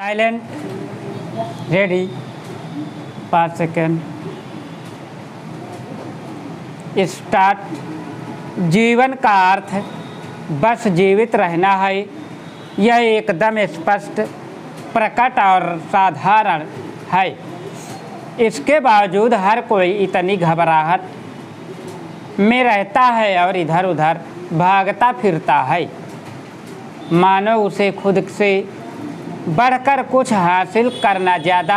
Silent ready 5 second start. जीवन का अर्थ बस जीवित रहना है। यह एकदम स्पष्ट, प्रकट और साधारण है। इसके बावजूद हर कोई इतनी घबराहट में रहता है और इधर उधर भागता फिरता है, मानो उसे खुद से बढ़कर कुछ हासिल करना ज़्यादा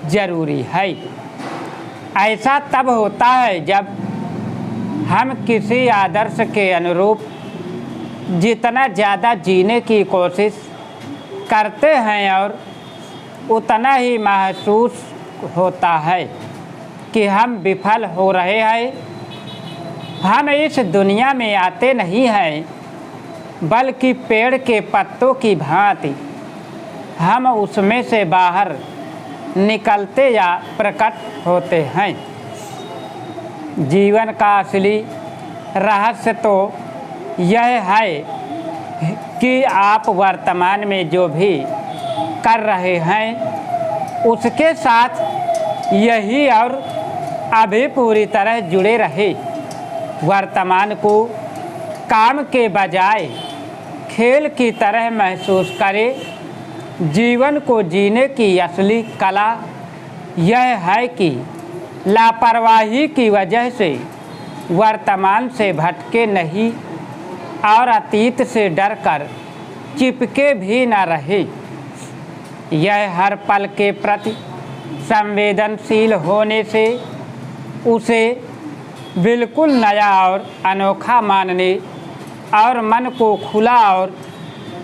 ज़रूरी है। ऐसा तब होता है जब हम किसी आदर्श के अनुरूप जितना ज़्यादा जीने की कोशिश करते हैं और उतना ही महसूस होता है कि हम विफल हो रहे हैं। हम इस दुनिया में आते नहीं हैं, बल्कि पेड़ के पत्तों की भांति हम उसमें से बाहर निकलते या प्रकट होते हैं। जीवन का असली रहस्य तो यह है कि आप वर्तमान में जो भी कर रहे हैं उसके साथ यही और अभी पूरी तरह जुड़े रहे। वर्तमान को काम के बजाय खेल की तरह महसूस करें। जीवन को जीने की असली कला यह है कि लापरवाही की वजह से वर्तमान से भटके नहीं और अतीत से डरकर चिपके भी न रहे। यह हर पल के प्रति संवेदनशील होने से उसे बिल्कुल नया और अनोखा मानने और मन को खुला और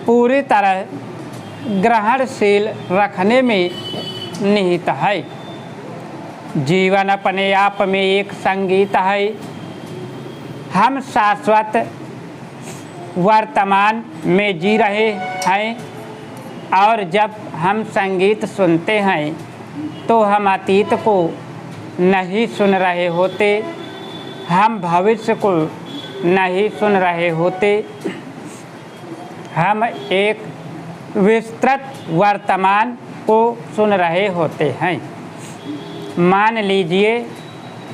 पूरी तरह ग्रहणशील रखने में निहित है। जीवन अपने आप में एक संगीत है। हम शाश्वत वर्तमान में जी रहे हैं और जब हम संगीत सुनते हैं तो हम अतीत को नहीं सुन रहे होते, हम भविष्य को नहीं सुन रहे होते, हम एक विस्तृत वर्तमान को सुन रहे होते हैं। मान लीजिए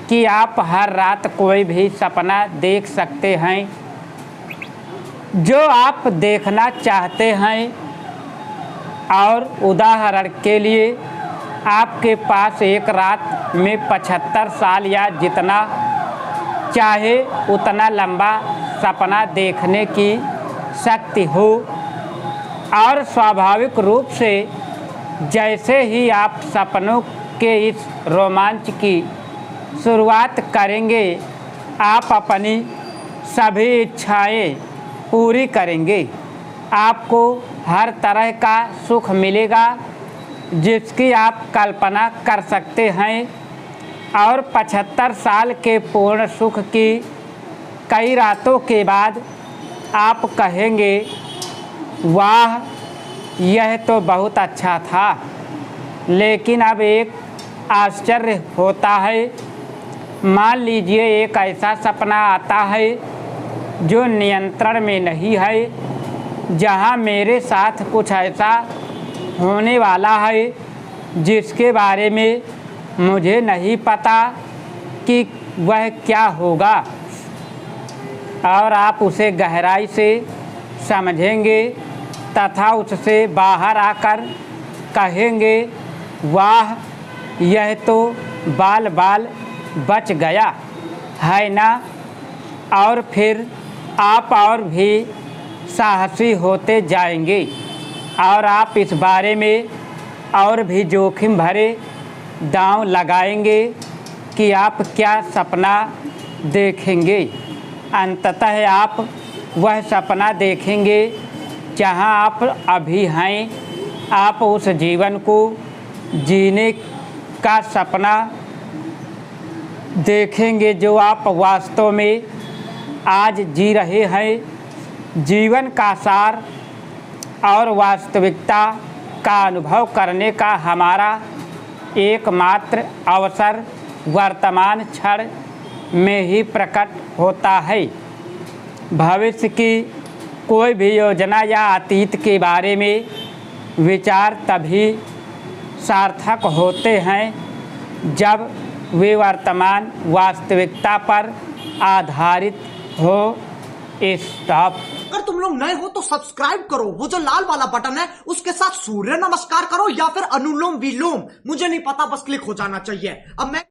कि आप हर रात कोई भी सपना देख सकते हैं जो आप देखना चाहते हैं, और उदाहरण के लिए आपके पास एक रात में 75 साल या जितना चाहे उतना लंबा सपना देखने की शक्ति हो, और स्वाभाविक रूप से जैसे ही आप सपनों के इस रोमांच की शुरुआत करेंगे, आप अपनी सभी इच्छाएं पूरी करेंगे। आपको हर तरह का सुख मिलेगा जिसकी आप कल्पना कर सकते हैं, और 75 साल के पूर्ण सुख की कई रातों के बाद आप कहेंगे, वाह, यह तो बहुत अच्छा था। लेकिन अब एक आश्चर्य होता है। मान लीजिए एक ऐसा सपना आता है जो नियंत्रण में नहीं है, जहां मेरे साथ कुछ ऐसा होने वाला है जिसके बारे में मुझे नहीं पता कि वह क्या होगा, और आप उसे गहराई से समझेंगे तथा उससे बाहर आकर कहेंगे, वाह, यह तो बाल बाल बच गया है ना। और फिर आप और भी साहसी होते जाएंगे और आप इस बारे में और भी जोखिम भरे दांव लगाएंगे कि आप क्या सपना देखेंगे। अंततः आप वह सपना देखेंगे जहां आप अभी हैं। आप उस जीवन को जीने का सपना देखेंगे जो आप वास्तव में आज जी रहे हैं। जीवन का सार और वास्तविकता का अनुभव करने का हमारा एकमात्र अवसर वर्तमान क्षण में ही प्रकट होता है। भविष्य की कोई भी योजना या अतीत के बारे में विचार तभी सार्थक होते हैं जब वे वर्तमान वास्तविकता पर आधारित हो। स्टॉप। अगर तुम लोग नए हो तो सब्सक्राइब करो, वो जो लाल वाला बटन है उसके साथ सूर्य नमस्कार करो या फिर अनुलोम विलोम, मुझे नहीं पता, बस क्लिक हो जाना चाहिए। अब मैं